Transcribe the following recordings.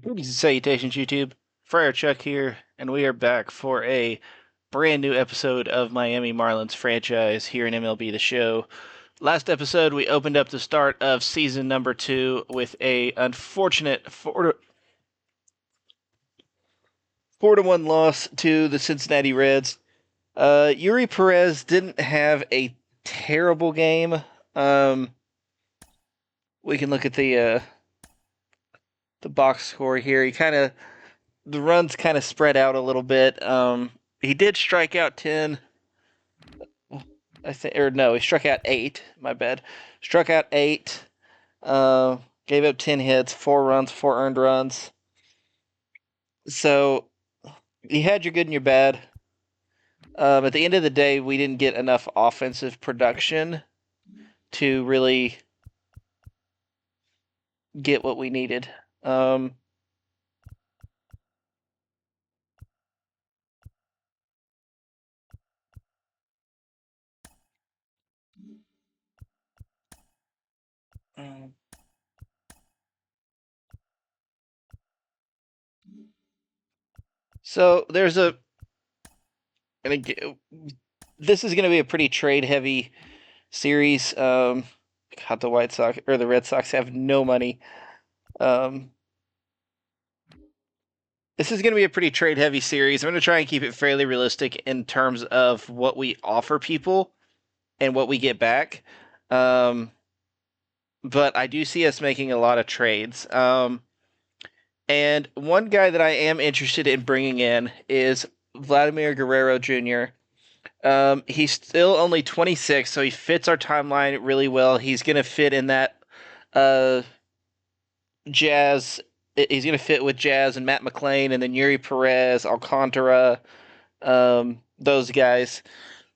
Greetings and salutations, YouTube. Friar Chuck here, and we are back for a brand new episode of Miami Marlins franchise here in MLB The Show. Last episode, we opened up the start of season number 2 with a unfortunate 4-1 loss to the Cincinnati Reds. Yuri Perez didn't have a terrible game. We can look at the box score here. The runs kind of spread out a little bit. He did strike out 10. I think, or no, he struck out 8. My bad. Struck out 8. Gave up 10 hits, 4 runs, 4 earned runs. So you had your good and your bad. At the end of the day, we didn't get enough offensive production to really get what we needed. So there's a, and again, this is going to be a pretty trade heavy series. God, the White Sox or the Red Sox have no money. This is going to be a pretty trade heavy series. I'm going to try and keep it fairly realistic in terms of what we offer people and what we get back. But I do see us making a lot of trades. And one guy that I am interested in bringing in is Vladimir Guerrero Jr. He's still only 26, so he fits our timeline really well. He's going to fit in that Jazz. He's going to fit with Jazz and Matt McLain, and then Yuri Perez, Alcantara, those guys.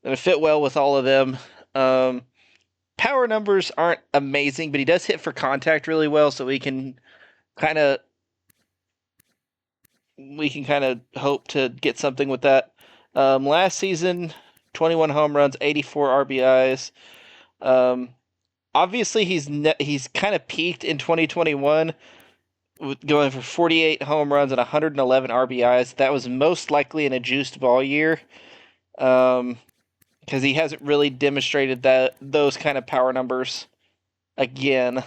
Going to fit well with all of them. Power numbers aren't amazing, but he does hit for contact really well, so we can kind of hope to get something with that. Last season, 21 home runs, 84 RBIs. Obviously, he's kind of peaked in 2021, going for 48 home runs and 111 RBIs. That was most likely in a juiced ball year, because he hasn't really demonstrated those kind of power numbers again.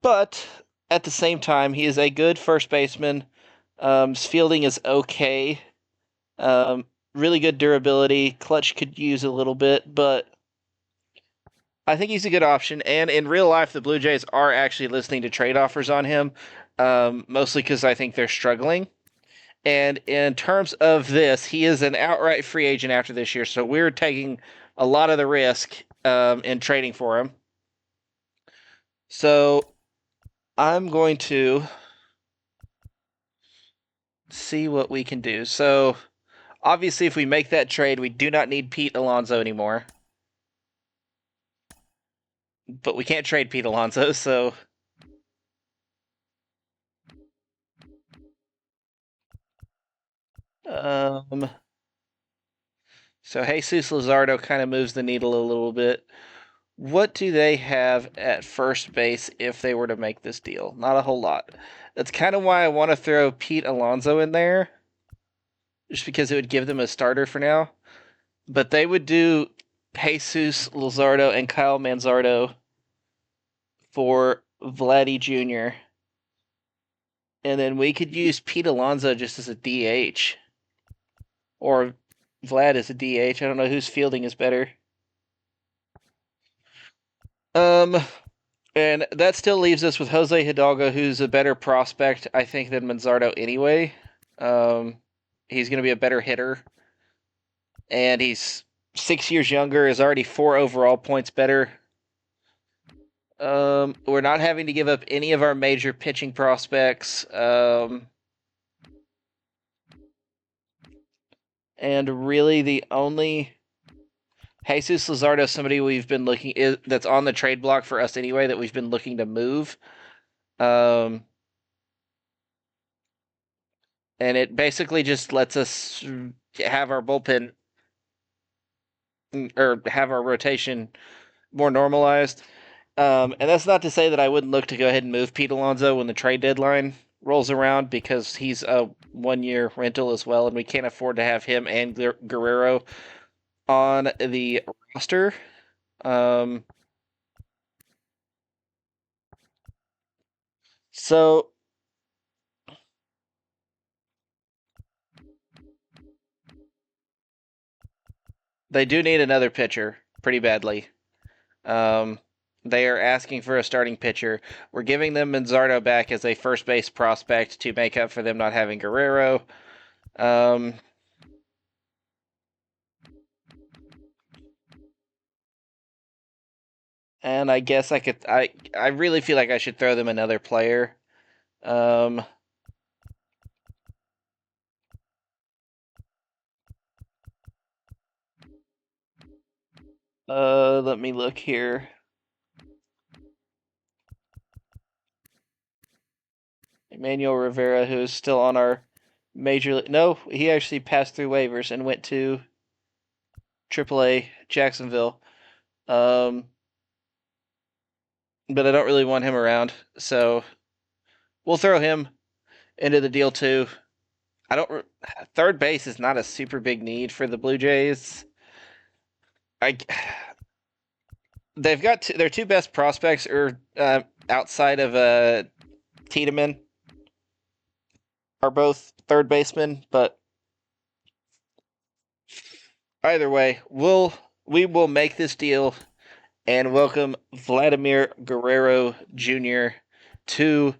But at the same time, he is a good first baseman. His fielding is okay. Really good durability. Clutch could use a little bit, but I think he's a good option. And in real life, the Blue Jays are actually listening to trade offers on him, mostly because I think they're struggling. And in terms of this, he is an outright free agent after this year, so we're taking a lot of the risk in trading for him. So I'm going to see what we can do. So obviously, if we make that trade, we do not need Pete Alonso anymore. But we can't trade Pete Alonso, so so Jesus Luzardo kind of moves the needle a little bit. What do they have at first base if they were to make this deal? Not a whole lot. That's kind of why I want to throw Pete Alonso in there, just because it would give them a starter for now. But they would do Jesus Luzardo and Kyle Manzardo for Vladdy Jr. And then we could use Pete Alonso just as a DH. Or Vlad as a DH. I don't know whose fielding is better. And that still leaves us with Jose Hidalgo, who's a better prospect, I think, than Manzardo anyway. He's going to be a better hitter. And he's 6 years younger, is already 4 overall points better. We're not having to give up any of our major pitching prospects. And really the only Jesus Luzardo, somebody we've been that's on the trade block for us anyway, that we've been looking to move. And it basically just lets us have our bullpen or have our rotation more normalized. And that's not to say that I wouldn't look to go ahead and move Pete Alonso when the trade deadline rolls around because he's a 1 year rental as well, and we can't afford to have him and Guerrero on the roster. Um, so they do need another pitcher pretty badly. Um, they are asking for a starting pitcher. We're giving them Manzardo back as a first base prospect to make up for them not having Guerrero. Um, and I guess I could. I really feel like I should throw them another player. Um, let me look here. Emmanuel Rivera, who is still on our major. No, he actually passed through waivers and went to AAA Jacksonville. Um, but I don't really want him around, so we'll throw him into the deal too. I don't. Third base is not a super big need for the Blue Jays. I they've got their two best prospects are outside of Tiedemann are both third basemen, but either way, we will make this deal and welcome Vladimir Guerrero Jr. to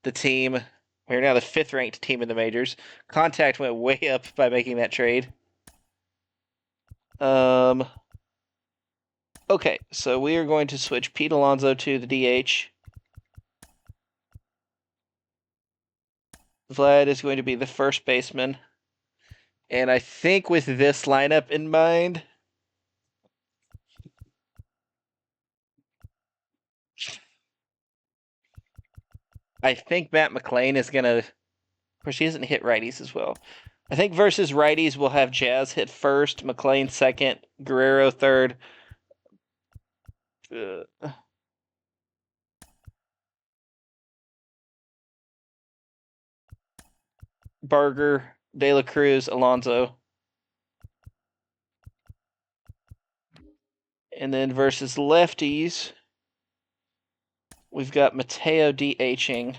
the team. We're now the fifth ranked team in the majors. Contact went way up by making that trade. Um, okay, so we are going to switch Pete Alonso to the DH. Vlad is going to be the first baseman. And I think with this lineup in mind, I think Matt McLean is going to. Of course, he doesn't hit righties as well. I think versus righties, we'll have Jazz hit first, McLean second, Guerrero third. Uh, Barger, De La Cruz, Alonso. And then versus lefties, we've got Mateo DHing,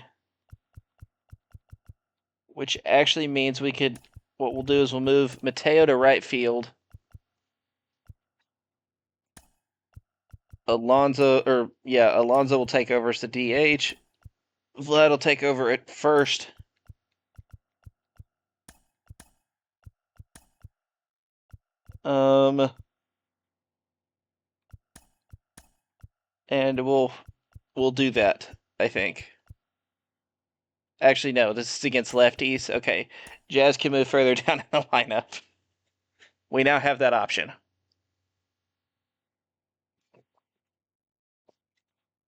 which actually means we could. What we'll do is we'll move Mateo to right field. Alonso will take over as the DH. Vlad will take over at first. Um, and we'll do that. I think. Actually, no. This is against lefties. Okay, Jazz can move further down in the lineup. We now have that option.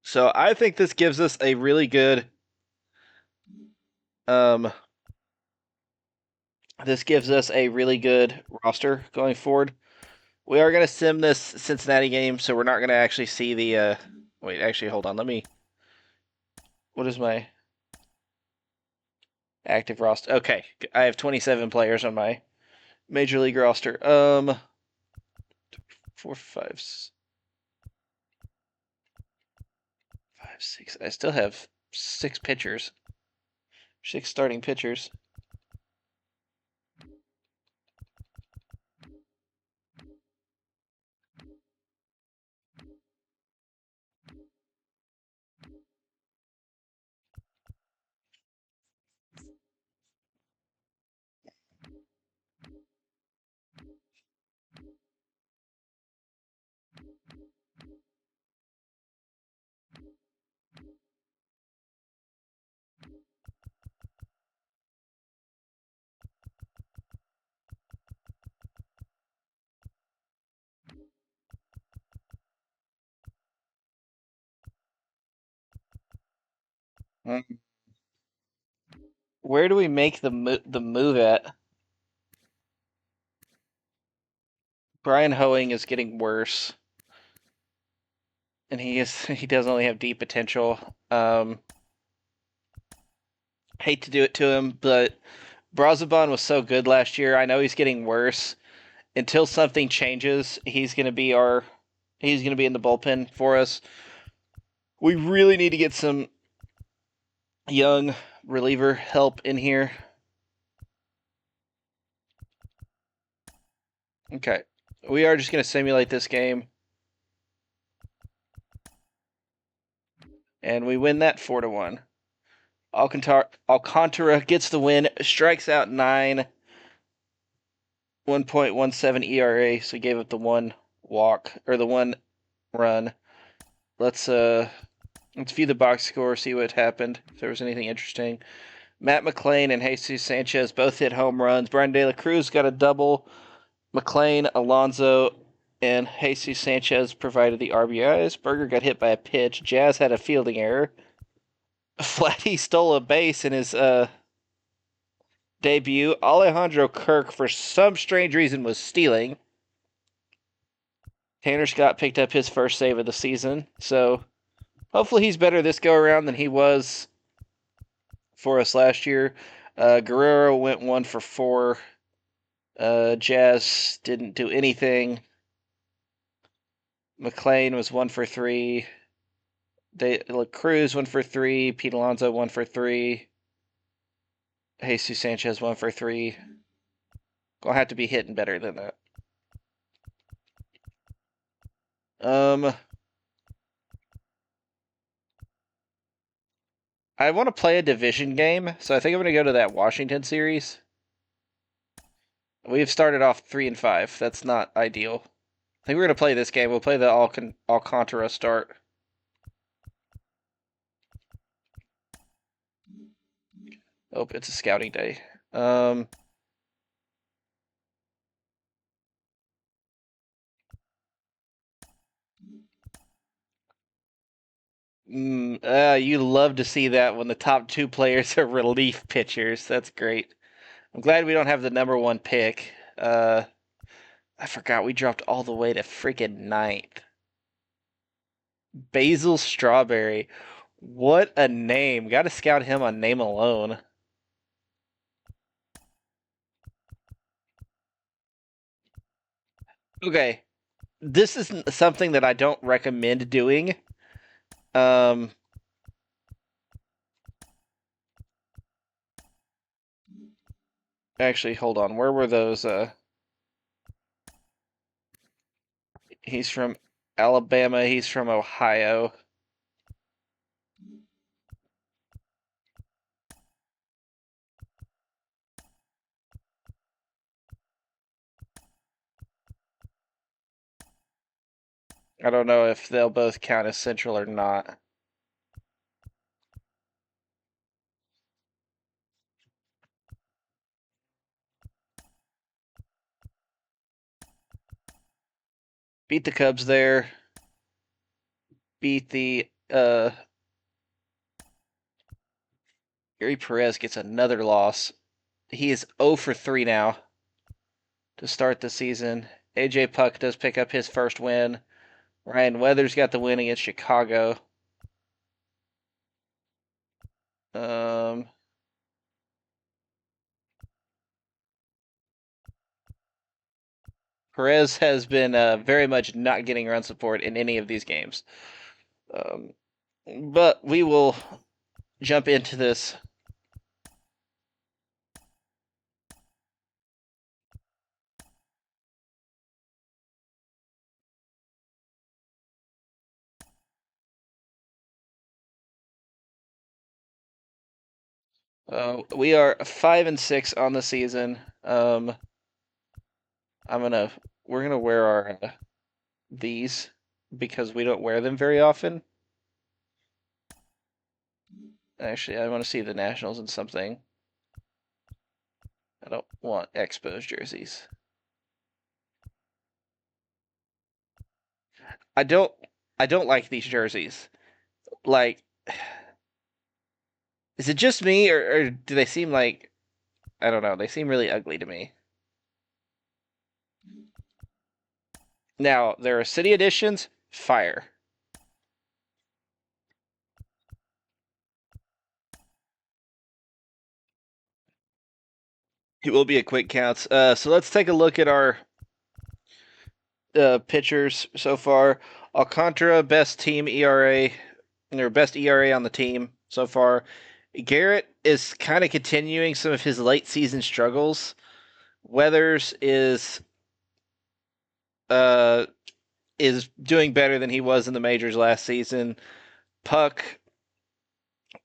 So I think this gives us a really good. Um, this gives us a really good roster going forward. We are going to sim this Cincinnati game, so we're not going to actually see the. Wait, actually, hold on. Let me. What is my active roster? Okay, I have 27 players on my major league roster. 4, 5, 5, 6. I still have 6 pitchers, 6 starting pitchers. Mm. Where do we make the move at? Brian Hoeing is getting worse. and he does only have deep potential. Hate to do it to him, but Brazaban was so good last year. I know he's getting worse. Until something changes, he's gonna be in the bullpen for us. We really need to get some young reliever help in here. Okay. We are just gonna simulate this game. And we win that 4-1. Alcantara gets the win, strikes out 9, 1.17 ERA, so he gave up the one walk or the one run. Let's view the box score, see what happened, if there was anything interesting. Matt McLean and Jesus Sanchez both hit home runs. Brian De La Cruz got a double. McLean, Alonso, and Jesus Sanchez provided the RBIs. Berger got hit by a pitch. Jazz had a fielding error. Flatty stole a base in his debut. Alejandro Kirk, for some strange reason, was stealing. Tanner Scott picked up his first save of the season, so hopefully he's better this go around than he was for us last year. Guerrero went 1 for 4. Jazz didn't do anything. McLean was 1 for 3. De La Cruz 1 for 3. Pete Alonso 1 for 3. Jesus Sanchez 1 for 3. Gonna have to be hitting better than that. I want to play a division game, so I think I'm gonna go to that Washington series. We've started off 3-5. That's not ideal. I think we're gonna play this game. We'll play the Alcantara start. Oh, it's a scouting day. You love to see that when the top 2 players are relief pitchers. That's great. I'm glad we don't have the number 1 pick. I forgot we dropped all the way to freaking 9th. Basil Strawberry. What a name. Got to scout him on name alone. Okay. This is something that I don't recommend doing. Um, actually, hold on. Where were those? He's from Alabama. He's from Ohio. I don't know if they'll both count as Central or not. Beat the Cubs there. Beat the Gary Perez gets another loss. He is 0 for 3 now to start the season. AJ Puck does pick up his first win. Ryan Weathers got the win against Chicago. Um, Perez has been very much not getting run support in any of these games. Um, but we will jump into this. We are 5-6 on the season. I'm gonna we're gonna wear our these because we don't wear them very often. Actually, I want to see the Nationals in something. I don't want Expos jerseys. I don't I don't like these jerseys. Like, is it just me or do they seem like, I don't know, they seem really ugly to me. Now, there are city editions, fire. It will be a quick count. So let's take a look at our pitchers so far. Alcantara, best team ERA, or best ERA on the team so far. Garrett is kind of continuing some of his late season struggles. Weathers uh, is doing better than he was in the majors last season. Puck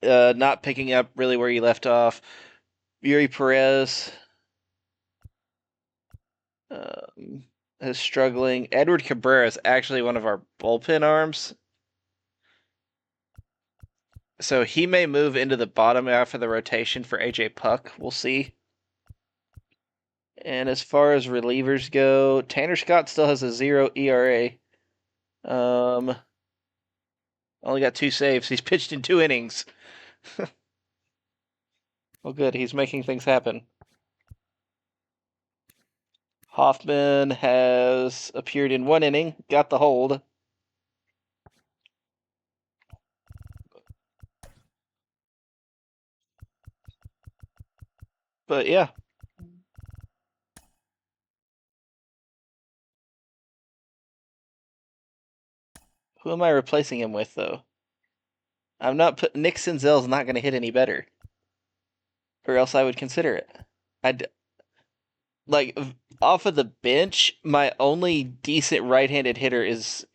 not picking up really where he left off. Yuri Perez um, is struggling. Edward Cabrera is actually one of our bullpen arms. So he may move into the bottom half of the rotation for AJ Puck. We'll see. And as far as relievers go, Tanner Scott still has a 0 ERA. Only got 2 saves. He's pitched in 2 innings. Well, good. He's making things happen. Hoffman has appeared in 1 inning, got the hold. But yeah. Who am I replacing him with, though? I'm not put. Nick Senzel's not going to hit any better, or else I would consider it. I'd like off of the bench. My only decent right-handed hitter is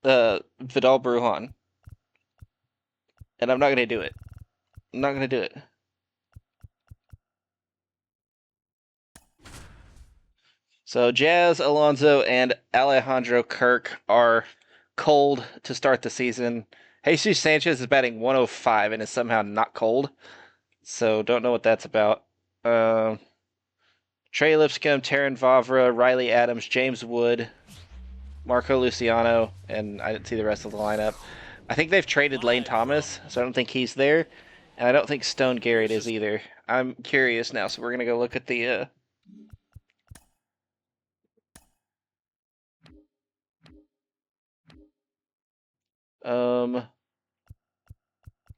Vidal Brujan, and I'm not going to do it. I'm not going to do it. So Jazz, Alonso, and Alejandro Kirk are cold to start the season. Jesus Sanchez is batting 105 and is somehow not cold. So don't know what that's about. Trey Lipscomb, Taryn Vavra, Riley Adams, James Wood, Marco Luciano, and I didn't see the rest of the lineup. I think they've traded Lane Thomas, so I don't think he's there. And I don't think Stone Garrett is either. I'm curious now, so we're going to go look at the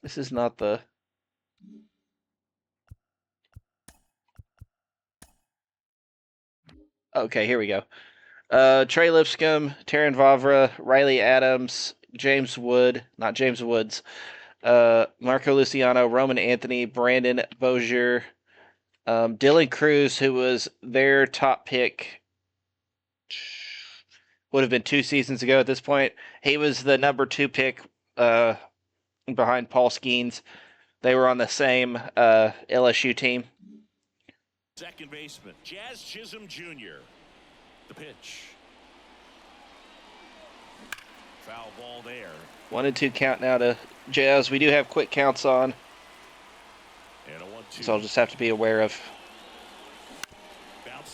this is not the okay, here we go. Trey Lipscomb, Taryn Vavra, Riley Adams, James Wood, not James Woods, Marco Luciano, Roman Anthony, Brandon Bozier, Dylan Cruz, who was their top pick, would have been 2 seasons ago at this point. He was the number 2 pick behind Paul Skeens. They were on the same LSU team. Second baseman, Jazz Chisholm Jr. The pitch. Foul ball there. 1-2 count now to Jazz. We do have quick counts on. And a 1-2. So I'll just have to be aware of,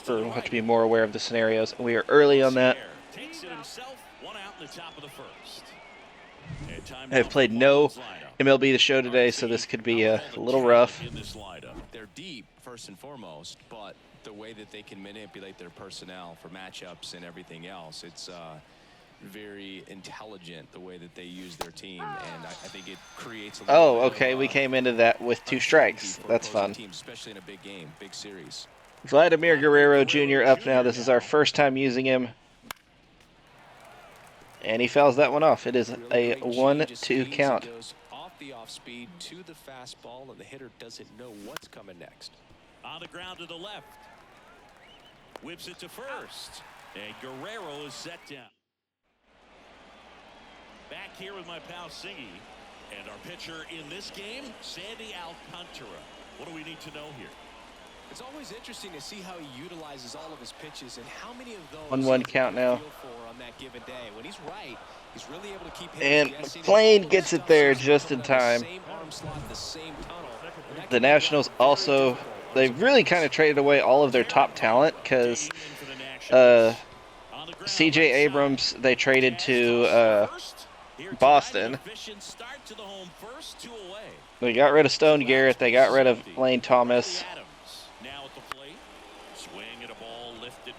or we'll have to be more aware of the scenarios. We are early on that. Takes it himself, 1 out in the top of the first. I've played no MLB The Show today, so this could be a little rough. They're deep, first and foremost, but the way that they can manipulate their personnel for matchups and everything else, it's very intelligent the way that they use their team, and I think it creates a little okay, we came into that with 2 strikes. That's fun. Teams, especially in a big game, big series. Vladimir Guerrero Jr. up now. This is our first time using him. And he fouls that one off. It is a 1-2 count. Goes off the off speed to the fastball, and the hitter doesn't know what's coming next. On the ground to the left. Whips it to first. And Guerrero is set down. Back here with my pal Singy. And our pitcher in this game, Sandy Alcantara. What do we need to know here? It's always interesting to see how he utilizes all of his pitches and how many of those 1-1 count now. On that given day. When he's right, he's really able to keep and McLean gets it there just in time. The Nationals also, they've really kind of traded away all of their top talent because CJ Abrams they traded to Boston. They got rid of Stone Garrett. They got rid of Lane Thomas.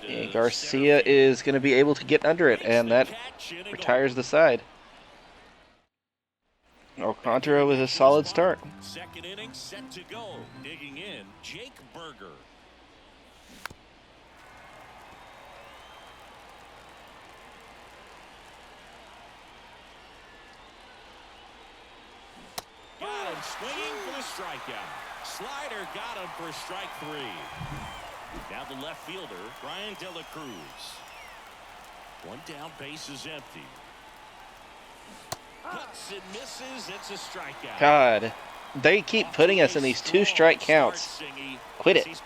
And Garcia is going to be able to get under it, and that retires the side. Alcantara with a solid start. Second inning set to go. Digging in, Jake Berger. Swinging for the strikeout. Slider got him for strike 3. Now the left fielder, Brian De La Cruz. One down, base is empty. Cuts and misses. It's a strikeout. God, they keep putting us in these 2-strike counts. Quit it.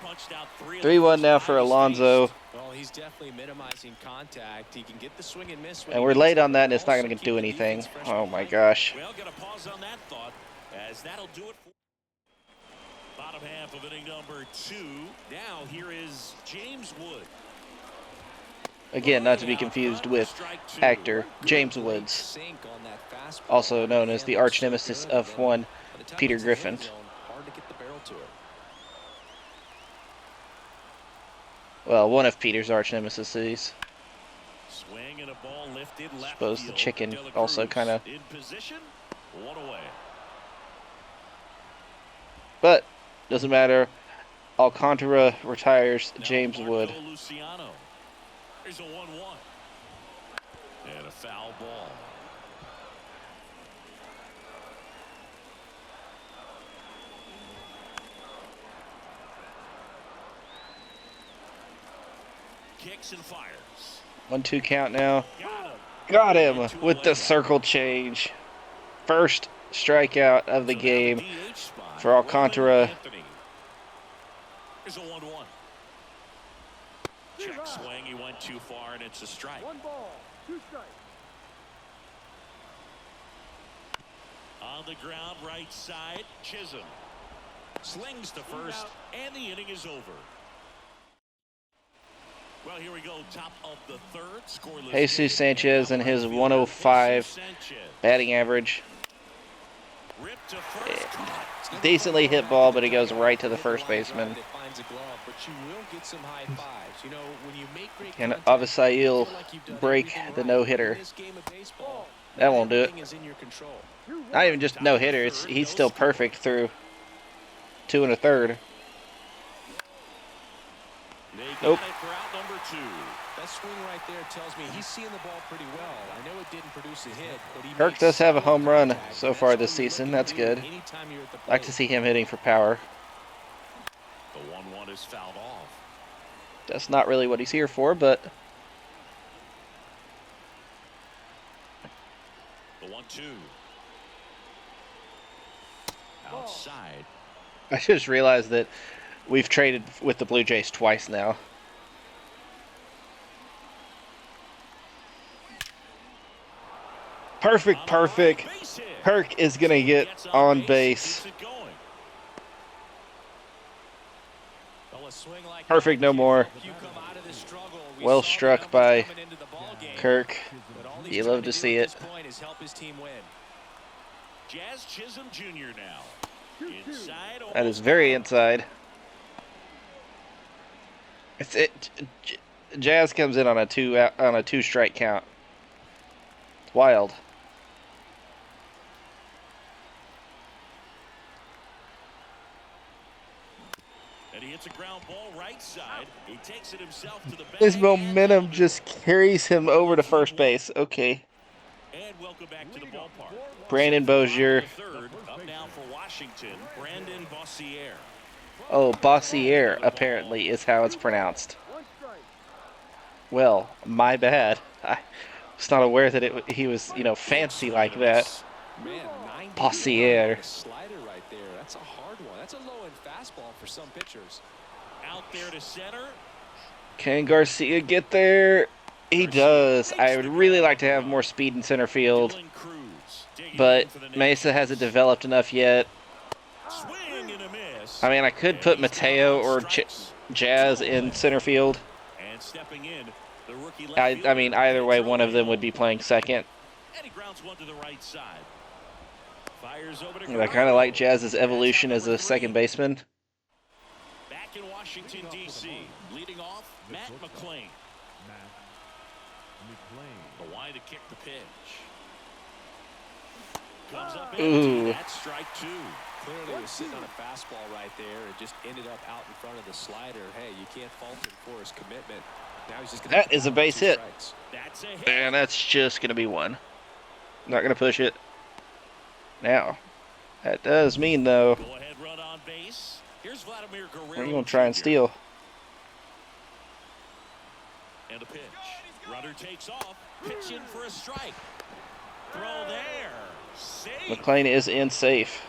3-1 now for Alonso. Well, he's definitely minimizing contact. He can get the swing and miss. And we're late on that, and it's not going to do anything. Oh my gosh. Well, got to pause on that thought, as that'll do it for bottom half of inning number 2. Now here is James Wood. Again, not to be confused with actor James Woods, also known as the arch nemesis of one Peter Griffin. Well, one of Peter's arch nemesis. Swing and a ball lifted left Suppose the field. chicken also kind of. In position, 1 away. But doesn't matter. Alcantara retires Now James Marco Wood. Luciano. Here's a 1-1. And a foul ball. Kicks and fires. 1-2 count now. Got him. Got him with the circle change. First strikeout of the game for Alcantara. Here's a 1-1. Check swing. He went too far, and it's a strike. 1 ball, 2 strikes. On the ground, right side, Chisholm slings to first, and the inning is over. Well, here we go, top of the 3rd. Scoreless. Jesus Sanchez and his 105 batting average. Ripped to first. Caught. Decently hit ball, but it goes right to the first baseman. And Avisail break the no-hitter. That won't do it. Not even just no-hitter. He's still perfect through 2 1/3. Nope. That swing right there tells me he's seeing the ball pretty well. I know it didn't produce a hit, but he Kirk does have a home run so far this season. That's good. Like to see him hitting for power. The 1-1 is fouled off. That's not really what he's here for, but The 1-2. Outside. I just realized that we've traded with the Blue Jays twice now. Perfect. Kirk is going to get on base. Perfect, no more. Well struck by Kirk. You love to see it. Jazz Chisholm Jr. now. Inside. That is very inside. Jazz comes in on a 2-strike count. It's wild. And he hits a ground ball right side. He takes it himself to the bag. His momentum just carries him over to first base. Okay. And welcome back to the ballpark. Brandon Bozier. Third, up now for Washington, Brandon Bossier. Oh, Bossier apparently is how it's pronounced. 1 strike. Well, my bad. I was not aware that he was, fancy like that. Man, Bossier. Slider right there. That's a hard one. That's a low-end fastball for some pitchers. Out there to center. Can Garcia get there? He does. I would really like to have more speed in center field, but Mesa hasn't developed enough yet. Swing and a miss. I mean, I could put Mateo or Jazz in center field. And stepping in, the rookie I mean, either way, one of them would be playing second. And he grounds one to the right side. Fires over to I kind of like Jazz's evolution as a second baseman. Back in Washington, D.C., leading off, Matt McClain. The line to kick the pitch. Comes up Ooh. That's strike 2. Clearly he was sitting on a fastball right there and just ended up out in front of the slider. Hey, you can't fault him for his commitment. Now he's just That is a base hit. That's a hit. And that's just going to be one. Not going to push it. Now. That does mean, though, Go ahead run on base. Here's Vladimir are you Guerrero going to try and Jr. steal? And a pitch. Runner takes off. Pitch in for a strike. Throw there. Safe. McLean is in safe.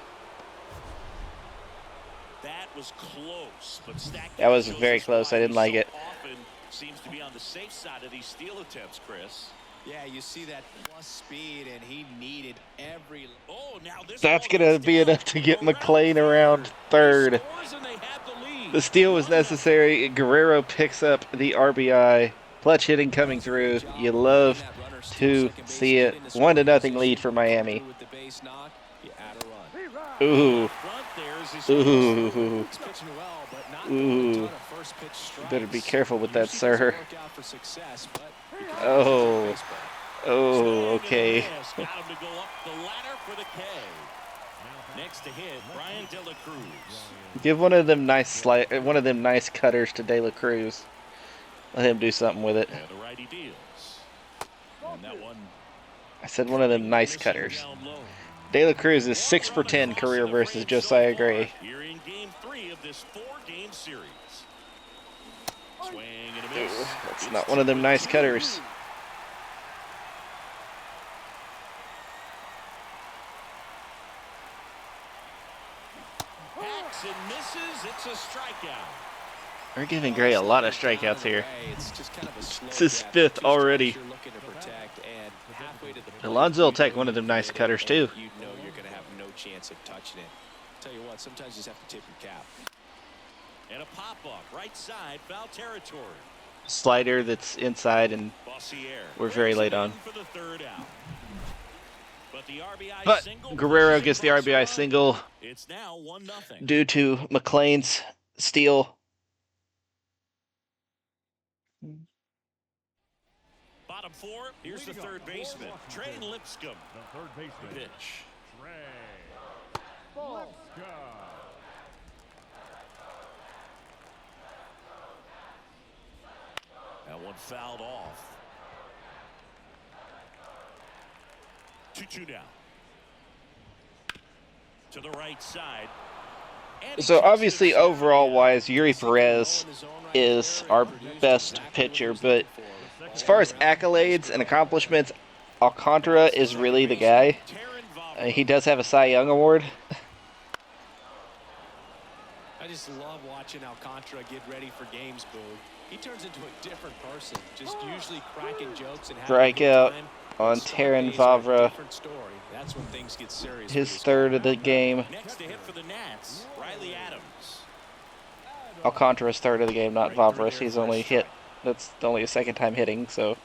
That was close, but That was shows very us close. why I didn't he like so it. often seems to be on the safe side of these steal attempts, Chris. Yeah, you see that plus speed, and he needed every. Oh, now this That's ball going to gets be down enough to get around McLean third. around He third. scores and they have the lead. The steal was 1-0. necessary. Guerrero picks up the RBI. Clutch hitting coming Does a great through. job You of love letting that runner steal to second base see and it. get in 1-0 scoring lead position. for Come Miami. through with the base knock, you add a run. Ooh. Up front, there's his Ooh. He's pitching well, but not Ooh. throwing a ton of first pitch strikes. Better be careful with that, Usually sir. doesn't work out for success, but you can Oh. take baseball. Oh, Swing and a okay. miss. Got him to go up the ladder for the K. Next to hit, Brian De La Cruz. Give one of them nice cutters to De La Cruz. Let him do something with it. And the righty deals. And that one. I said one of them nice cutters. De La Cruz is 6 for 10 career versus Josiah Gray. Here in game 3 of this 4-game series. Swing and a Ooh, miss. that's not one of them nice cutters. Hacks and misses. It's a strikeout. We're giving Gray a lot of strikeouts here. It's just kind of a slow It's his gap. 5th Two already. strikes you're looking to protect, and halfway to the plate, Alonzo will you take know one of you them can nice hit it, cutters, and too. You know you're going to have no chance of touching it. Tell you what, sometimes you just have to tip your cap. And a pop-up. Right side. Foul territory. Slider that's inside, and Bossier we're very late on. for the third out. But the RBI But single Guerrero pushes gets the across RBI run. single It's now 1-0. due to McLean's steal. Bottom 4. Here's the third baseman, Trey Lipscomb. The third baseman, Pitch. Trey Lipscomb. That one fouled off. 2-2 now. To the right side. And he So takes it obviously, to center overall field. wise, Yuri Perez is our best pitcher, but as far as accolades and accomplishments, Alcantara is really the guy. He does have a Cy Young award. I just love watching Alcantara get ready for games, Boo. He turns into a different person, just usually cracking jokes and having a good Strikeout time. on But Taron Sundays are a Vavra. different story. That's when things get serious. His for this third guy. of the game. Next to hit for the Nats, Riley Adams. Alcantara's third of the game, not Vavras. He's only hit. That's only his second time hitting, so.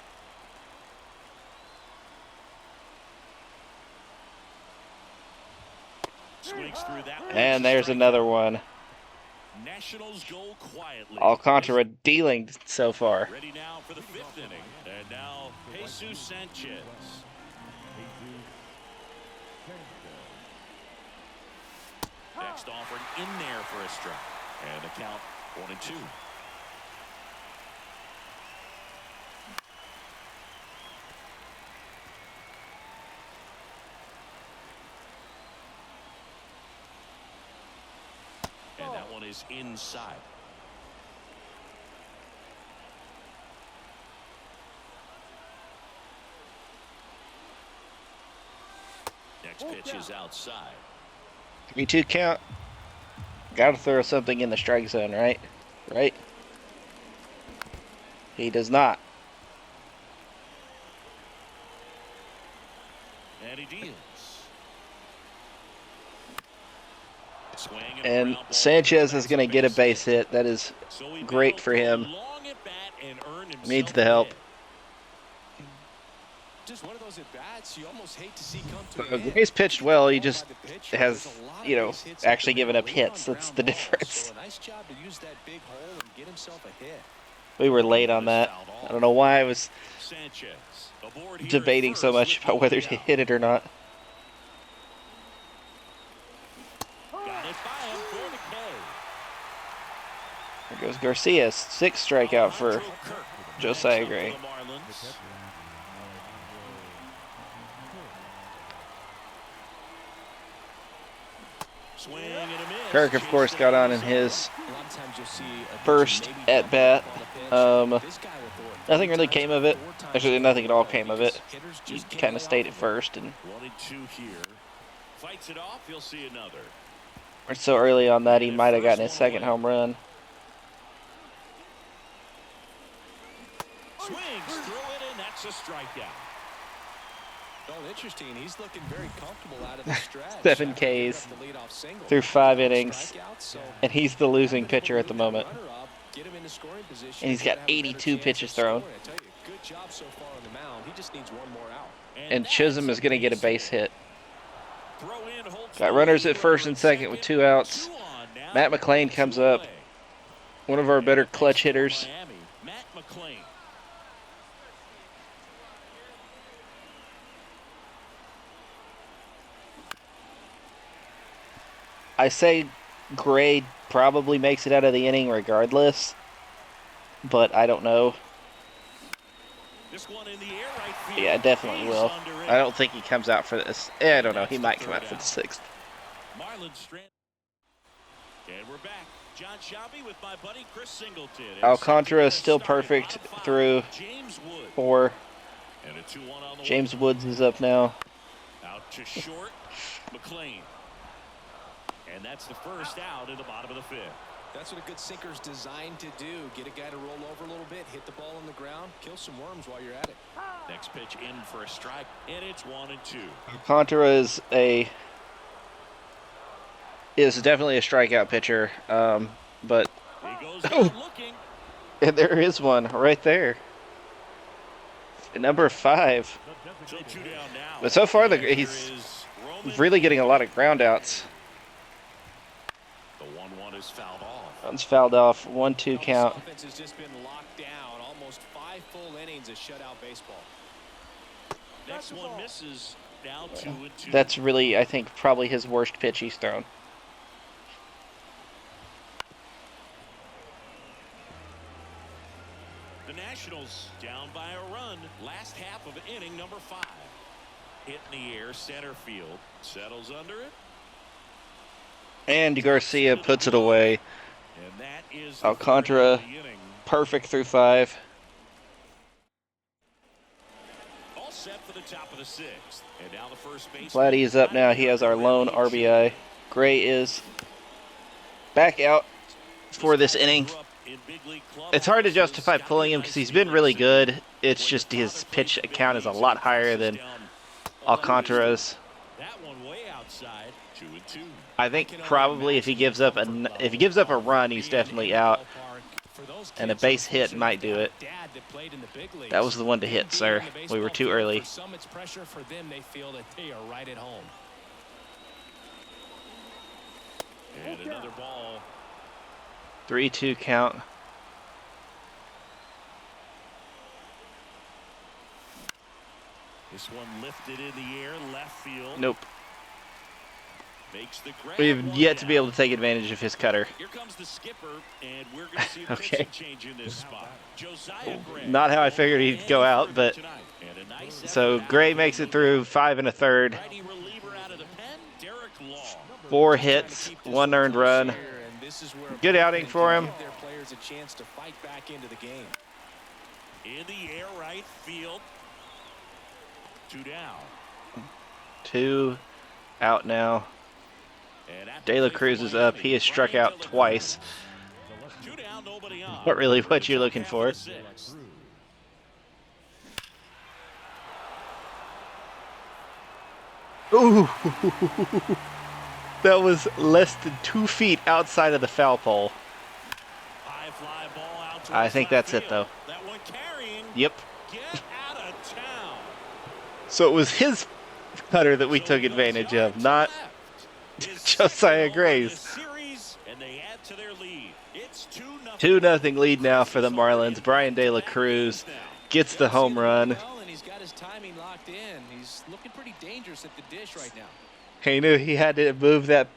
Swings through that one. And there's another one. Nationals go quietly. Alcantara dealing so far. Ready now for the 5th inning. And now Jesus Sanchez. Next offering in there for a strike. And the count 1-2. And that one is inside. Next pitch is outside. 3-2 count. Gotta throw something in the strike zone, right? Right? He does not. And he deals. Swing a And ground ball. Sanchez is going to get a base hit. That is So he great battled for him. a long at bat and earned himself Needs the a help. hit. Just one of those at bats you almost hate to see come to a hit. Gray's pitched well. He just By the pitcher, has, there's a lot of you know, base hits actually up given there, up leaning on hits. That's ground the balls. difference. So a nice job to use that big hole and get himself a hit. We were late on that. I don't know why I was Sanchez aboard here debating at so first much with about the whether lead to out. hit it or not. Got it by him for the K. There goes Garcia. 6th strikeout for Alejandro Kirk Josiah next up Gray. for the Marlins. Swing and a miss. Kirk, of course, got on in his A lot of times you'll see a first pitcher maybe at bat. on the pitch. This guy will throw it Nothing 3 really times came or of it. 4 times Actually, in nothing at a all row came of because it. hitters He just can't kind of lay stayed off at of it. first, and 1-2 here. Fights it off. He'll see another. so early on that he might have gotten his second home run. Swings through it, and that's a strikeout. Oh, interesting. He's looking very comfortable out of the stretch. 7 After giving Ks up the leadoff single. through 5 No innings, strikeouts, so and he's the losing having able pitcher to at the move that moment. runner up, get him into scoring position, And he's got have a better 82 chance pitches of thrown. scoring. I tell you, good job so far on the mound. He just needs one more out. And Chisholm is going to get a base hit. Throw in, holds Got the runners lead, at first runner and at second with 2 outs. 2 on now, Matt McClain comes 2 up. away. One of our better And clutch next for hitters. Miami, Matt McClain. I say Gray probably makes it out of the inning regardless, but I don't know. This one in the air, right field. Yeah, definitely He's will. under it. I don't think he comes out for this. I don't know. He might come out for the 6th. Marlins strand. And we're back. John Shabby with my buddy Chris Singleton. And Alcantara is set to still start at perfect bottom 5, through James Wood. 4. And a 2-1 on the James way. Woods is up now. Out to short, McClain. And that's the first out in the bottom of the 5th. That's what a good sinker's designed to do. Get a guy to roll over a little bit, hit the ball on the ground, kill some worms while you're at it. Next pitch in for a strike, and it's 1-2. Alcantara is definitely a strikeout pitcher, but He goes down looking. and there is one right there. Number 5. So 2 down now. But so far, And he's here is Roman. really getting a lot of ground outs. The 1-1 is fouled off. One's fouled off. 1-2 count. This offense has just been locked down. Almost 5 full innings of shutout baseball. Next one misses. Down 2-2. That's really, I think, probably his worst pitch he's thrown. The Nationals down by a run. Last half of inning number 5. Hit in the air, center field. Settles under it. And Garcia puts it away. And that is the Alcantara, third of the inning. perfect through 5. All set for the top of the 6th. And now the first base. Vladdy is up now. He has our lone RBI. Gray is back out for this inning. It's hard to justify pulling him because he's been really good. It's just his pitch count is a lot higher than Alcantara's. That one way outside. 2-2. I think probably if he gives up a run, he's definitely out. And a base hit might do it. That was the one to hit, sir. We were too early. For some, it's pressure. For them, they feel that they are right at home. And another ball. 3-2 count. This one lifted in the air, left field. Nope. Makes the grab. We've one yet to be down. able to take advantage of his cutter. Here comes the skipper, and we're going to see a Okay. pitching change in this spot. Josiah Gray. Not how I figured he'd go out, but And a nice so effort Gray out makes of it through 5 1/3. righty reliever out of the pen, Derek Law. 4 hits, 1 earned run. Good outing for him. Give their players a chance to fight back into the game. In the air, right field. 2 down. 2 out now. And at De La the plate Cruz for is up. Miami, He has struck Brian out De La twice. Cruz. 2 down, nobody on. Not really what you're looking Half for. of the 6th. Ooh. That was less than 2 feet outside of the foul pole. High fly ball out I towards think left that's it, field. though. That one carrying. Yep. Get out of town. So it was his cutter that we took advantage of, not Josiah Gray's. Series, and they add to their lead. It's 2-0. 2-0 lead now for the Marlins. Brian De La Cruz gets the home run. Well, and he's got his timing locked in. He's looking pretty dangerous at the dish right now. He knew he had to move that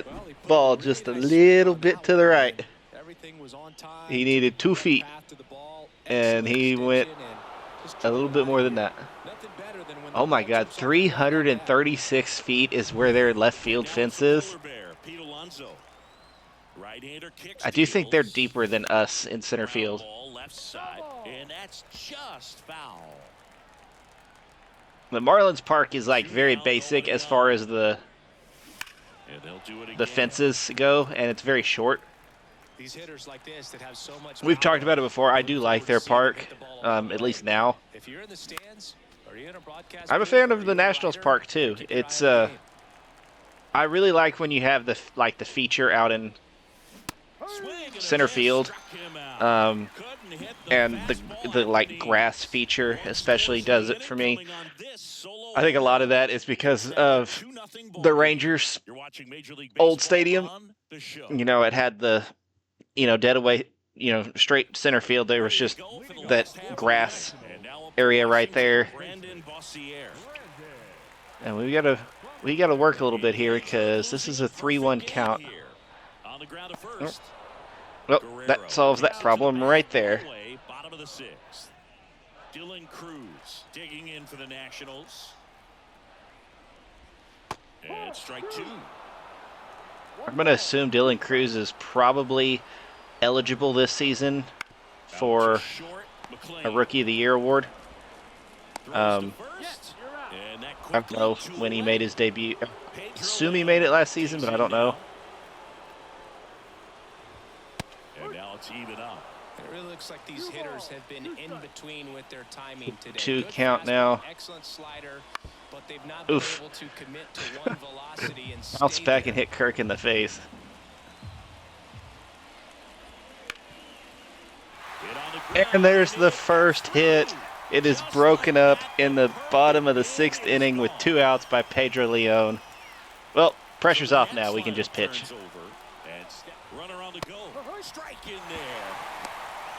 Well, he put ball a really just a nice little swing on bit that to the one. right. Everything was on time. He needed 2 feet, Path to the ball, and he excellent went extension, and just a little bit more than that. nothing better than when the Oh my ball God, jumps off the bat. 336 feet is where their left field fence is. Alonso. Right-hander kicks I do think they're deals. deeper than us in center Ground field. ball left side, and that's just foul. The Marlins Park is like Two very down, basic nobody as far on. as the And they'll do it again. fences go, and it's very short. These hitters like this that have so much We've talked power, about it before. I look do forward like to their seeing them park, hit the ball a long at way. least now. If you're in the stands, or you're in a broadcast I'm a booth, fan or of the you're a Nationals writer, Park too. keep your eye It's on the game. I really like when you have the feature out in Swing and a center miss, field. struck him out. Um, Couldn't hit and fastball the at like knees. grass feature One especially scores in does the it for inning me. coming on this solo I think a lot of home that is because run. It's now a of 2-0 ball the game. Rangers You're watching Major League old Baseball stadium. on the show. You know, it had the dead away, straight center field. There was Ready to just go for the that last half of the grass inning. And now up area to right Washington, there. Brandon Bossier. And we gotta work a little bit here because this is a 3-1 count. Here. On the ground to first. Well, Guerrero that solves that reaches problem the right bag there. all the way, bottom of the sixth. Dylan Cruz digging in for the Nationals. And strike two. I'm going to assume Dylan Cruz is probably eligible this season for Out to short, McLean. a Rookie of the Year award. Throws to Um, first. And that I don't know quickly when he two made away. his debut. Pedro Assume he made it last season, but I don't know. And now it's even up. It really looks like these hitters have been in between with their timing today. 2 Good count fastball, now. excellent slider, but they've not Oof. been able to commit to one velocity and Bounce stay back there. and hit Kirk in the face. Hit on the ground, And there's and the it first gets hit. through. It is Just broken like up that, in the perfect bottom of the game 6th is inning with gone. 2 outs by Pedro Leon. Well, pressure's So the off now. next We can lineup just pitch. turns over, and runner on the go. Strike in there.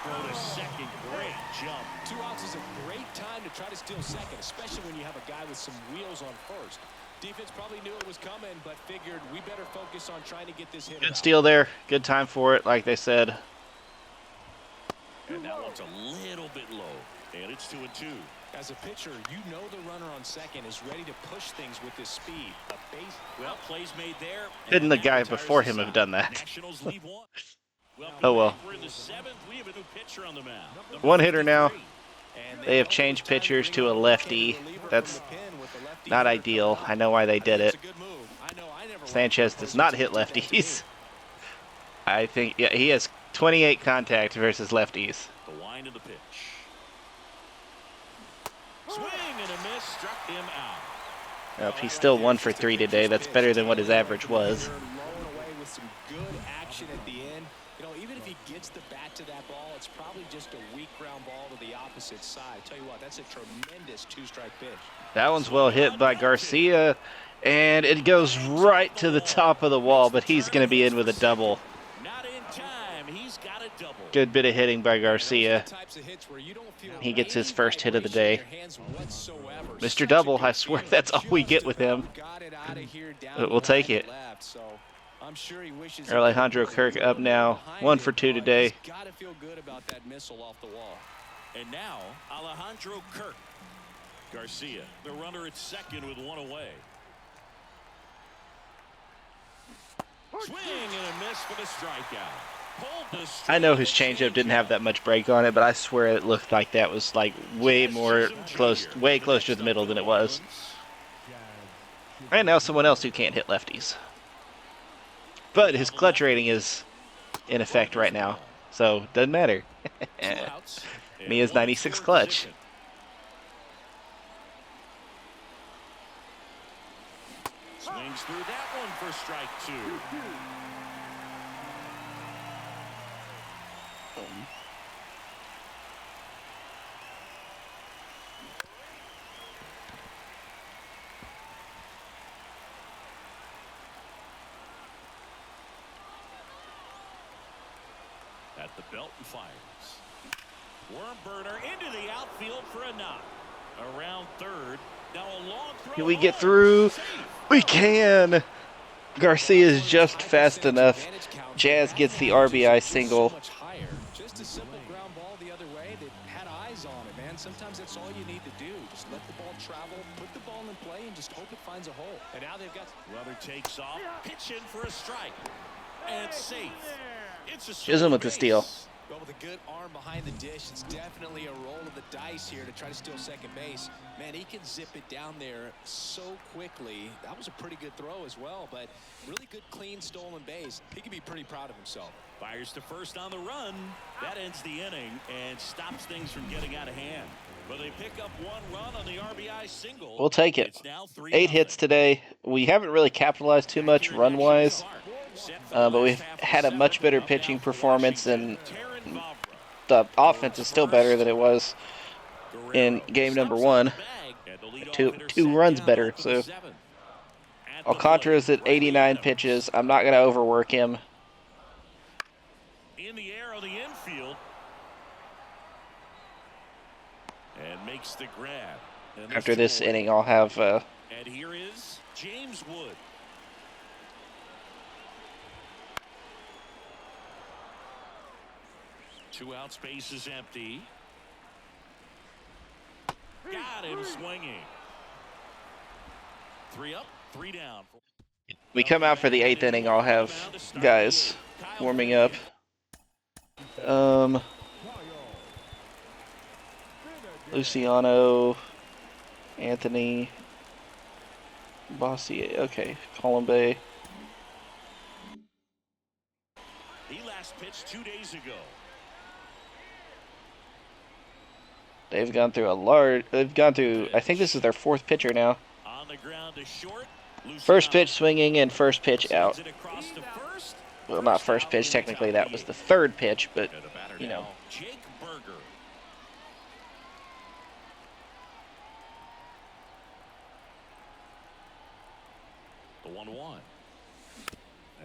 Throw to second. Great jump. 2 outs is a great time to try to steal second, especially when you have a guy with some wheels on first. Defense probably knew it was coming, but figured we better focus on trying to get this hitter Good out. steal there. Good time for it, like they said. And that one's a little bit low. And it's 2-2. As a pitcher, you know the runner on second is ready to push things with his speed. A base. Well, plays made there. Didn't the and guy that before retires him the have side. done that? Nationals leave one. Oh, well. We're in the 7th. We have a new pitcher on the mound. Number One hitter now. 53. And They have know changed it's time pitchers bring to a on a lefty. dedicated reliever That's from the pen with the lefty not hitter ideal. coming I know why they up. did I think it. it's a good move. I know I never Sanchez liked does the not opposing hit team did that to me. lefties. I think he has 28 contact versus lefties. The wind of the pitch. Swing and a miss. Struck him out. Well, he's still 1 for 3 today. That's better than what his average was. They're lowing away with some good action at the end. You know, even if he gets the bat to that ball, it's probably just a weak ground ball to the opposite side. Tell you what, that's a tremendous 2-strike pitch. That one's well hit by Garcia, and it goes right to the top of the wall, but he's going to be in with a double. Not in time. He's got a double. Good bit of hitting by And those are Garcia. the types of hits where you don't feel He gets his any first hit of the vibration in day. your hands whatsoever. Mr. Such a Double, good I swear feeling. that's all we Just get with him. about got it out of here down But the we'll take line it. left, so I'm sure he wishes he Alejandro could Kirk put a up little now. behind 1 it, for 2 but today. he's gotta feel good about that missile off the wall. And now, Alejandro Kirk. Garcia, the runner at second with 1 away. Swing and a miss for the strikeout. Pulled the I know his strike changeup didn't have that much break on it, but I swear it looked like that was like way closer to the middle than it was. And now someone else who can't hit lefties. But his clutch rating is in effect right now, so doesn't matter. Two outs, And he has 96 clutch. Swings through that one for strike 2. At the belt and fires. Worm burner into the outfield for a knock. Around third. Now a long throw. Can we get home. through? Safe. We can! Garcia is just fast enough. Jazz gets the RBI single. Much higher. Just a simple ground ball the other way that had eyes on it, man. Sometimes that's all you need to do. Just let the ball travel, put the ball in play, and just hope it finds a hole. And now they've got... Weather takes off, pitch in for a strike, and safe. It's a Chisholm with the steal. Well, with a good arm behind the dish, it's definitely a roll of the dice here to try to steal second base. Man, he can zip it down there so quickly. That was a pretty good throw as well, but really good, clean, stolen base. He can be pretty proud of himself. Fires to first on the run. That ends the inning and stops things from getting out of hand. But they pick up one run on the RBI single. We'll take it. It's now 3-0. 8 hits today. We haven't really capitalized too much run-wise, but we've had a much better pitching performance, and the offense is still better than it was in game number 1. Two runs better. So Alcantara's at 89 pitches. I'm not going to overwork him. In the air on the infield. And makes the grab. And After this inning, I'll have and here is James Wood. Two out, space is empty. Got him swinging. 3 up, 3 down. we come out for the 8th inning. I'll have guys warming up. Luciano, Anthony, Bossier, okay, Colombe. He last pitched 2 days ago. They've gone through I think this is their 4th pitcher now. On the ground to short. First pitch swinging and first pitch out. Sends it across to first. Well, not first pitch, technically that was the 3rd pitch, but, you know. Jake Berger. The 1-1.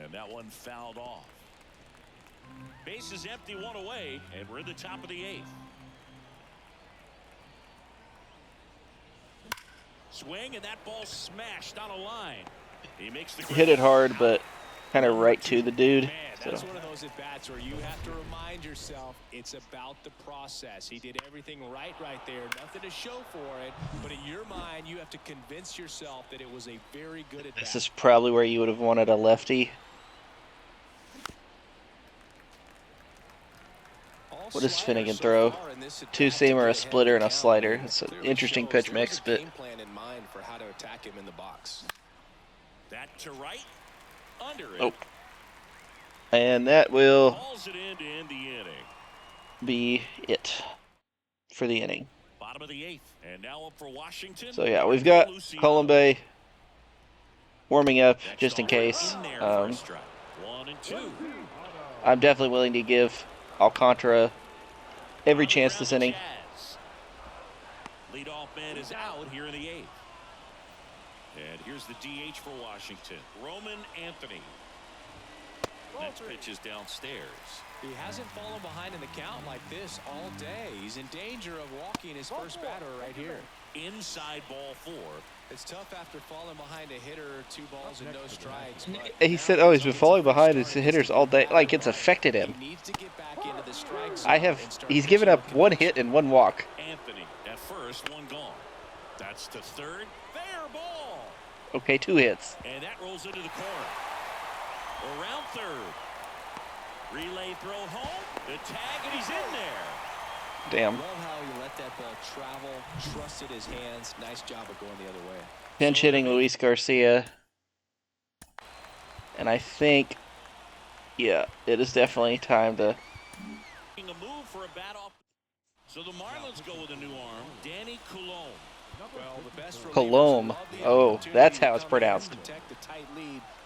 And that one fouled off. Base is empty, 1 away, and we're in the top of the 8th. Swing, and that ball smashed on a line. He makes the Hit it hard, but kind of right to the dude. Man, that's So. one of those at-bats where you have to remind yourself it's about the process. He did everything right there. Nothing to show for it. But in your mind, you have to convince yourself that it was a very good at-bat. This is probably where you would have wanted a lefty. What does Finnegan throw? 2-seamer, a splitter, and a slider. It's an interesting pitch mix, but game plan in mind for how to attack him in the box. That to right. Under it. oh. And that will Balls it in to end the inning. be it for the inning. Bottom of the 8th. And now up for Washington. So yeah, we've got Colombe warming up just in case. In there for a strike. 1 and 2. I'm definitely willing to give Alcantara every chance this inning. Leadoff man is out here in the 8th. And here's the DH for Washington, Roman Anthony. Next pitch is downstairs. He hasn't fallen behind in the count like this all day. He's in danger of walking his first batter right here. Inside ball 4. It's tough after falling behind a hitter, 2 balls and no strikes. He said, "Oh, he's been falling behind his hitters all day. Like it's affected him." He needs to get back into the strike zone. He's given up 1 hit and 1 walk. Anthony at first, 1 gone. That's to third. Fair ball. Okay, 2 hits. And that rolls into the corner. Around third. Relay throw home. The tag, and he's in there. Damn. Love how he let that ball travel, trusted his hands. Nice job of going the other way. Pinch hitting Luis Garcia. And I think, yeah, it is definitely time to. A move for a bat off. So the Marlins go with a new arm, Danny Coulombe. Well, the best Coulombe. Oh, that's how it's pronounced.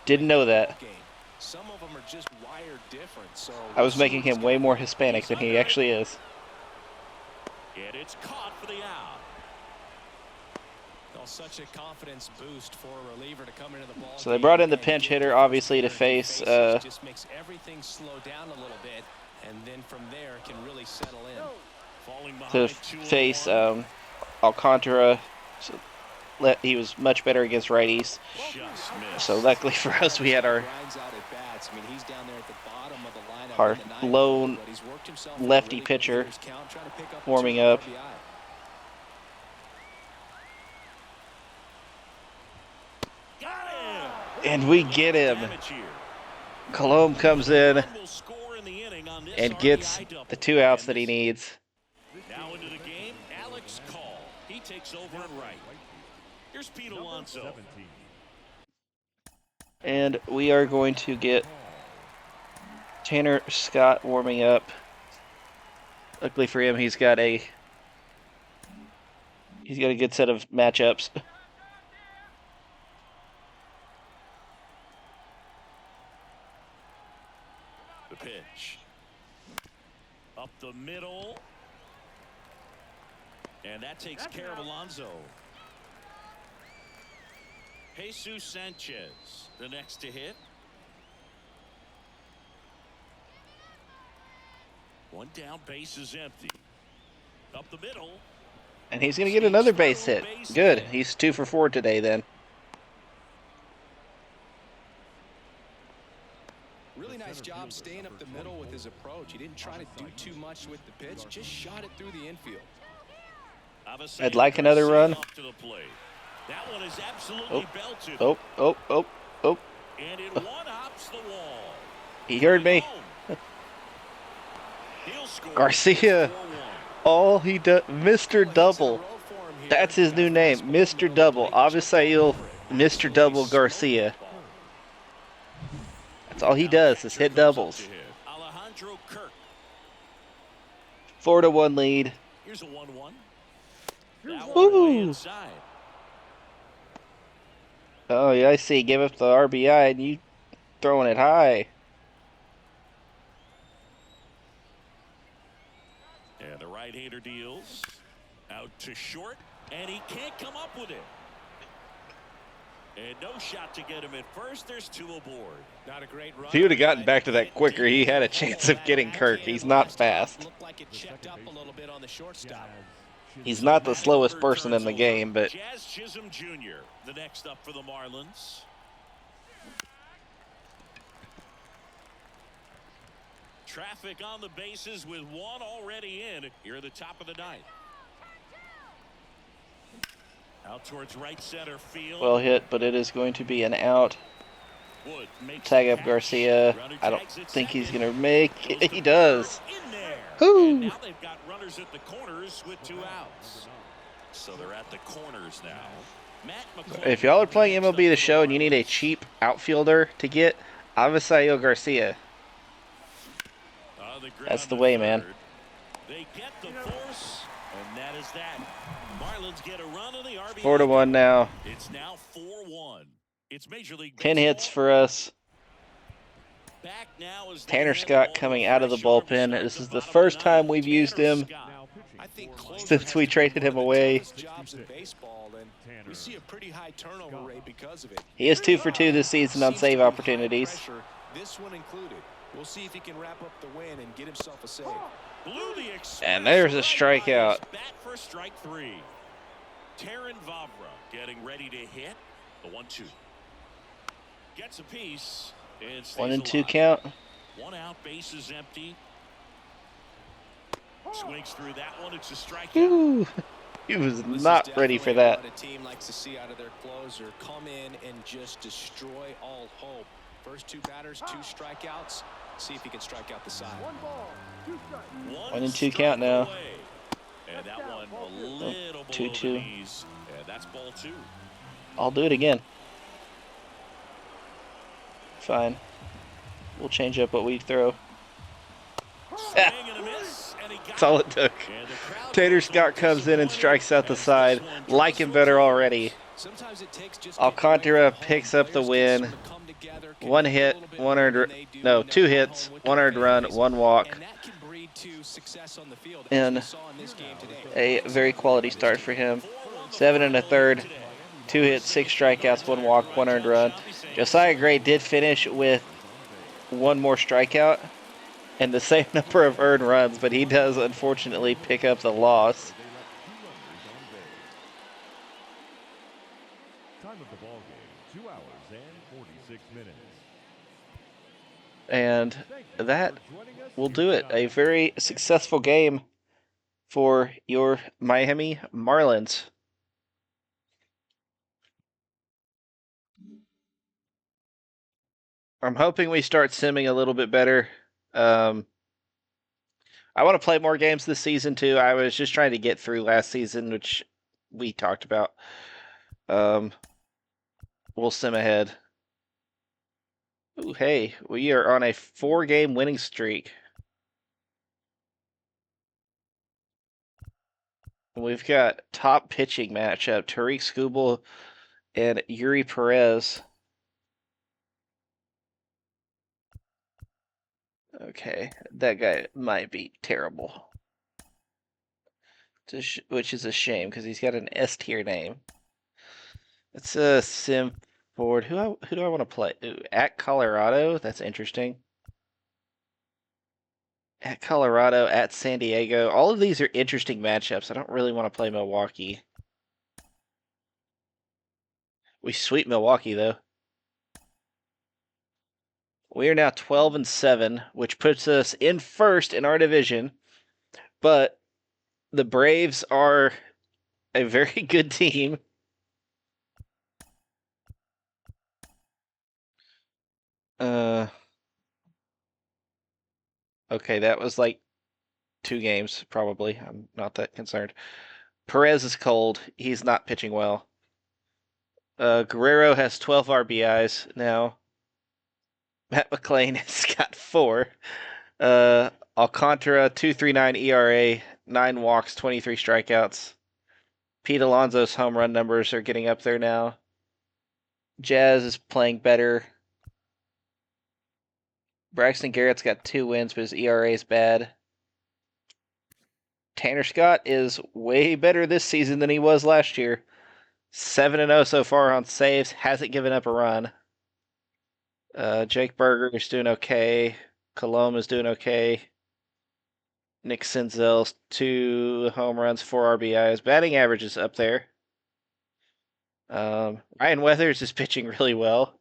Didn't know that. Some of them are just wired different. So I was making him way more Hispanic than he actually is. And it's caught for the out. Oh, such a confidence boost for a reliever to come into the ball. So they brought in the pinch hitter, obviously, to face just makes everything slow down a little bit, and then from there can really settle in. Falling to behind face Alcantara. So he was much better against righties. Just missed. So luckily for us, we had our lone lefty pitcher warming up. And we get him. Damage here. Colomb comes in Run will score in the inning on this and gets RBI double. the 2 outs And that he this- needs. Now into the game, Alex Call. He takes over at right. Here's Pete Alonso. 17. And we are going to get Tanner Scott warming up. Luckily for him, he's got a good set of matchups. The pitch. Up the middle. And that takes care of Alonso. Jesus Sanchez, the next to hit. One down, base is empty. Up the middle. And he's going to get another base hit. Good. He's 2 for 4 today then. Really nice job staying up the middle with his approach. He didn't try to do too much with the pitch, just shot it through the infield. I'd like another run. That one is absolutely belted. Oh. And it one-hops the wall. He heard me. He'll score Garcia. 4-1. All he does, Mr. Double. That's his new name, Mr. Double. Avisail Mr. Double Garcia. That's all he does is hit doubles. Alejandro Kirk. 4-1 lead. Here's a 1-1. That Woo. one way inside. Oh yeah, I see. Give up the RBI and you throwing it high. And the right-hander deals out to short, and he can't come up with it. And no shot to get him at first. There's 2 aboard. Not a great run. If he would have gotten back to that quicker, he had a chance of getting Kirk. He's not fast. Looked like it checked up a little bit on the shortstop. He's not the slowest person in the game, but Jazz Chisholm Jr., the next up for the Marlins. Traffic on the bases with 1 already in here at the top of the 9th. Out towards right center field. well hit, but it is going to be an out. Wood makes Tag the up catch. Garcia. Runner I don't tags it think he's second. going to make it. He does. In there. Whoo. And now they've got runners at the corners with 2 outs. So they're at the corners now. Matt McClellan. If y'all are playing MLB The Show and you need a cheap outfielder to get, Avisail Garcia. On the ground That's the to way, man. third. They get the force, and that is that. Marlins get a run on the RBI. 4-1 now. It's now 4-1. It's Major League 10 hits Baseball. for us. Back now is the Tanner head Scott ball. coming out of the Fresh arm to bullpen. start This the is the bottom of first the time ninth. we've used Tanner him Scott. I think closers since we have to do traded one him of the away. toughest jobs in baseball, and we see a pretty high turnover rate because of it. He is 2 for 2 this season on Seems save to be high opportunities. pressure, this one included. We'll see if he can wrap up the win and get himself a save. Blew the express And there's a right strikeout. by his bat for strike 3. Taron Vavra getting ready to hit. The 1-2. Gets a piece. And stays 1 and 2 alive. count. 1 out, base is empty. Swings through that one. It's a strikeout. Ooh, he was This is not ready for definitely that. what a team likes to see out of their closer. Come in and just destroy all hope. First 2 batters, 2 strikeouts. See if he can strike out the side. 1 and 2 count now. Away. And that one a little below 2-2. the knees. And that's ball 2. I'll do it again. Fine. We'll change up what we throw. Swing and a miss, and he got That's all it. it took. And the crowd Tanner goes Scott comes in and strikes out the side. Like him better already. Sometimes it takes just Alcantara picks up the win. 1 hit, 1 earned, no, 2 hits, 1 earned run, 1 walk. And that can breed to success on the field, as And we saw in this game today. a very quality start for him. 7 1/3, 2 hits, 6 strikeouts, 1 walk, 1 earned run. Josiah Gray did finish with 1 more strikeout and the same number of earned runs, but he does unfortunately pick up the loss. Time of the ball game, 2 hours and 46 minutes. And Thank you that for joining us will here do it. tonight. A very successful game for your Miami Marlins. I'm hoping we start simming a little bit better. Um, I want to play more games this season too. I was just trying to get through last season, which we talked about. Um, we'll sim ahead. Ooh, hey, we are on a 4-game winning streak. We've got top pitching matchup: Tariq Skubal and Yuri Perez. Okay, that guy might be terrible, which is a shame because he's got an S tier name. It's a sim forward. Who do I want to play? Ooh, at Colorado. That's interesting. At Colorado, at San Diego. All of these are interesting matchups. I don't really want to play Milwaukee. We sweep Milwaukee though. We are now 12-7, which puts us in first in our division. But the Braves are a very good team. Okay, that was like 2 games, probably. I'm not that concerned. Perez is cold. He's not pitching well. Guerrero has 12 RBIs now. Matt McClain has got 4. Alcantara, 2.39 ERA, 9 walks, 23 strikeouts. Pete Alonso's home run numbers are getting up there now. Jazz is playing better. Braxton Garrett's got 2 wins, but his ERA is bad. Tanner Scott is way better this season than he was last year. 7-0 so far on saves, hasn't given up a run. Jake Berger is doing okay. Colom is doing okay. Nick Senzel's 2 home runs, 4 RBIs. Batting average is up there. Ryan Weathers is pitching really well.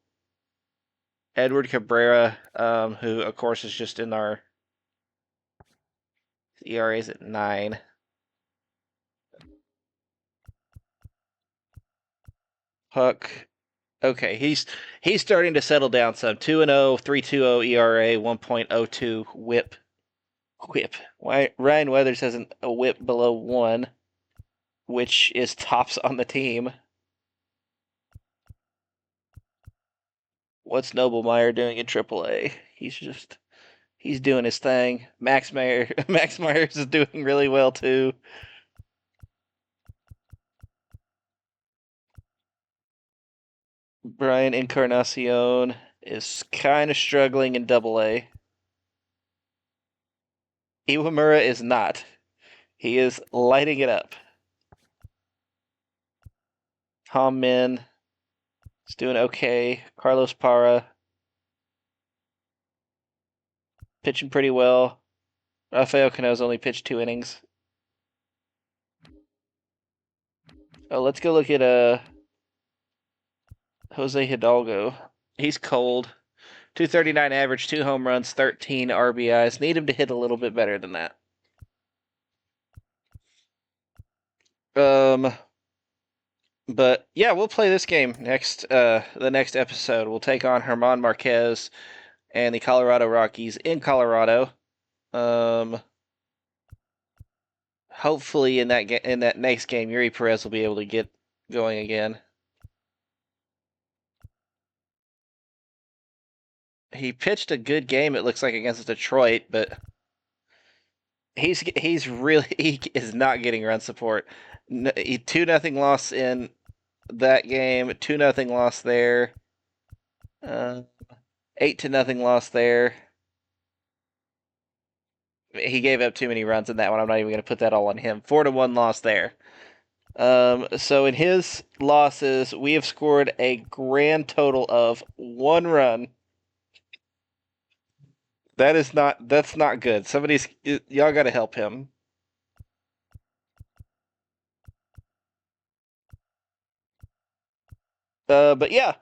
Edward Cabrera, who of course is just in our ERA's at 9. Huck, okay, he's starting to settle down some. 2-0, 3.20 ERA, 1.02 WHIP. Ryan Weathers has a WHIP below 1, which is tops on the team. What's Noblemeyer doing in AAA? He's doing his thing. Max Myers is doing really well too. Brian Encarnacion is kind of struggling in AA. Iwamura is not. He is lighting it up. Tom Min is doing okay. Carlos Parra pitching pretty well. Rafael Cano's only pitched 2 innings. Oh, let's go look at Jose Hidalgo. He's cold. 239 average, 2 home runs, 13 RBIs. Need him to hit a little bit better than that. But yeah, we'll play this game next. The next episode, we'll take on Herman Marquez and the Colorado Rockies in Colorado. Hopefully in that next game, Yuri Perez will be able to get going again. He pitched a good game. It looks like against Detroit, but he's really he is not getting run support. 2-0 loss in that game. 2-0 loss there. 8-0 loss there. He gave up too many runs in that one. I'm not even going to put that all on him. 4-1 loss there. So in his losses, we have scored a grand total of 1 run. That's not good. Y'all got to help him. But yeah,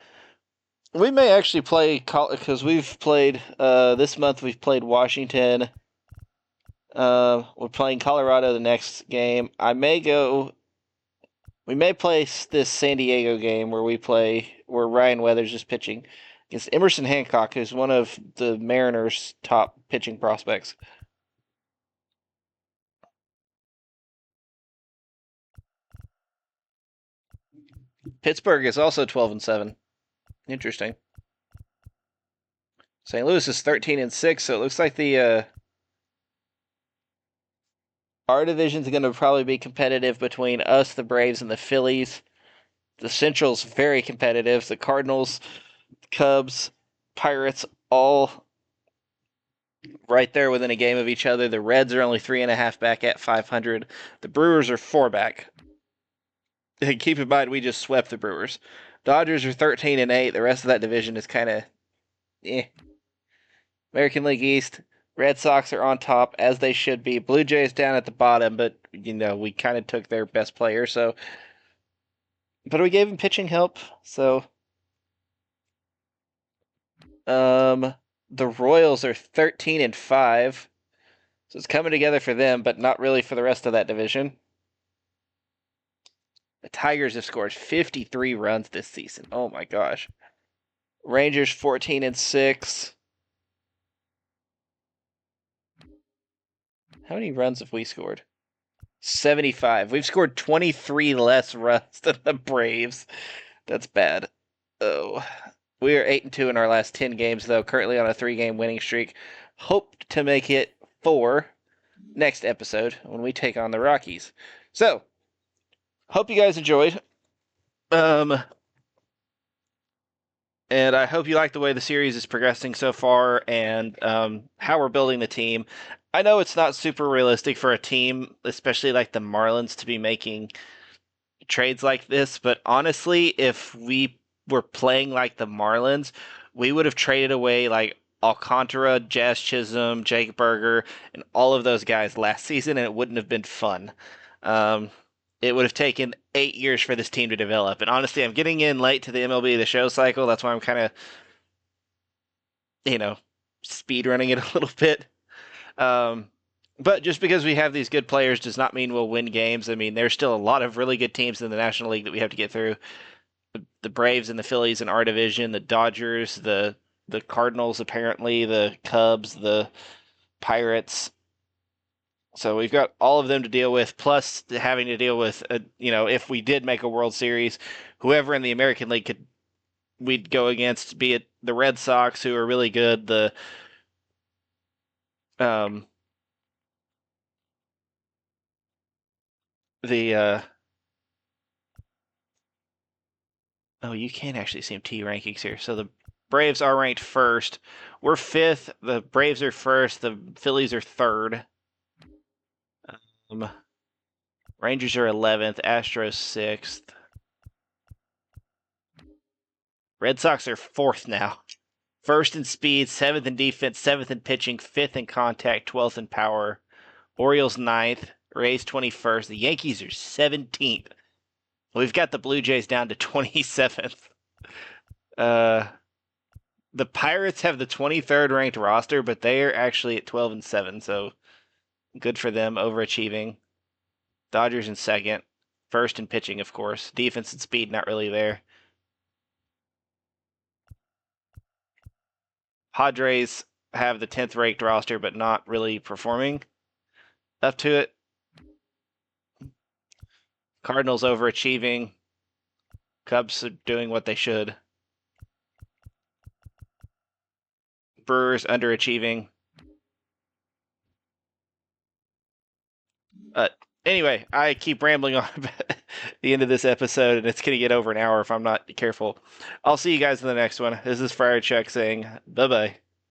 we may actually play because we've played this month. We've played Washington. We're playing Colorado the next game. We may play this San Diego game where Ryan Weathers is pitching It's Emerson Hancock, who's one of the Mariners' top pitching prospects. Pittsburgh is also 12-7. Interesting. St. Louis is 13-6, so it looks like the our division is going to probably be competitive between us, the Braves, and the Phillies. The Central's very competitive. The Cardinals, Cubs, Pirates, all right there within a game of each other. The Reds are only 3.5 back at 500. The Brewers are 4 back. And keep in mind, we just swept the Brewers. Dodgers are 13-8. The rest of that division is kind of eh. American League East, Red Sox are on top, as they should be. Blue Jays down at the bottom, but, we kind of took their best player, so. But we gave him pitching help, so. The Royals are 13-5. So it's coming together for them, but not really for the rest of that division. The Tigers have scored 53 runs this season. Oh my gosh. Rangers 14-6. How many runs have we scored? 75. We've scored 23 less runs than the Braves. That's bad. Oh. We are 8-2 in our last 10 games, though, currently on a 3-game winning streak. Hope to make it 4 next episode when we take on the Rockies. So, hope you guys enjoyed. And I hope you like the way the series is progressing so far and how we're building the team. I know it's not super realistic for a team, especially like the Marlins, to be making trades like this, but honestly, if we were playing like the Marlins, we would have traded away like Alcantara, Jazz Chisholm, Jake Berger, and all of those guys last season, and it wouldn't have been fun. It would have taken 8 years for this team to develop. And honestly, I'm getting in late to the MLB The Show cycle. That's why I'm kind of, speed running it a little bit. But just because we have these good players does not mean we'll win games. I mean, there's still a lot of really good teams in the National League that we have to get through. The Braves and the Phillies in our division, the Dodgers, the Cardinals, apparently, the Cubs, the Pirates. So we've got all of them to deal with, plus having to deal with, if we did make a World Series, whoever in the American League we'd go against, be it the Red Sox, who are really good, the you can actually see T rankings here. So the Braves are ranked first. We're fifth. The Braves are first. The Phillies are third. Rangers are 11th. Astros 6th. Red Sox are 4th now. 1st in speed, 7th in defense, 7th in pitching, 5th in contact, 12th in power. Orioles 9th. Rays 21st. The Yankees are 17th. We've got the Blue Jays down to 27th. The Pirates have the 23rd ranked roster, but they are actually at 12-7, so good for them, overachieving. Dodgers in 2nd. 1st in pitching, of course. Defense and speed, not really there. Padres have the 10th ranked roster, but not really performing up to it. Cardinals overachieving. Cubs are doing what they should. Brewers underachieving. Anyway, I keep rambling on about the end of this episode, and it's going to get over an hour if I'm not careful. I'll see you guys in the next one. This is Friar Chuck saying bye-bye.